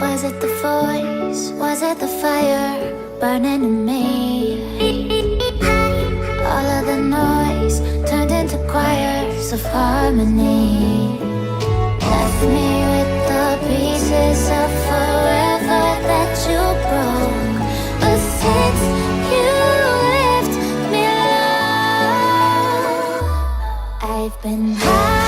Was it the voice? Was it the fire burning in me? All of the noise turned into choirs of harmony. Left me with the pieces of forever that you broke. But since you left me alone, I've been high.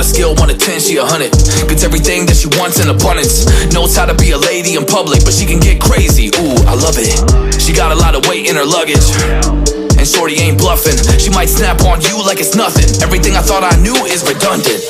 Skill 1 to 10, she 100. Gets everything that she wants in abundance. Knows how to be a lady in public, but she can get crazy. Ooh, I love it. She got a lot of weight in her luggage, and shorty ain't bluffing. She might snap on you like it's nothing. Everything I thought I knew is redundant.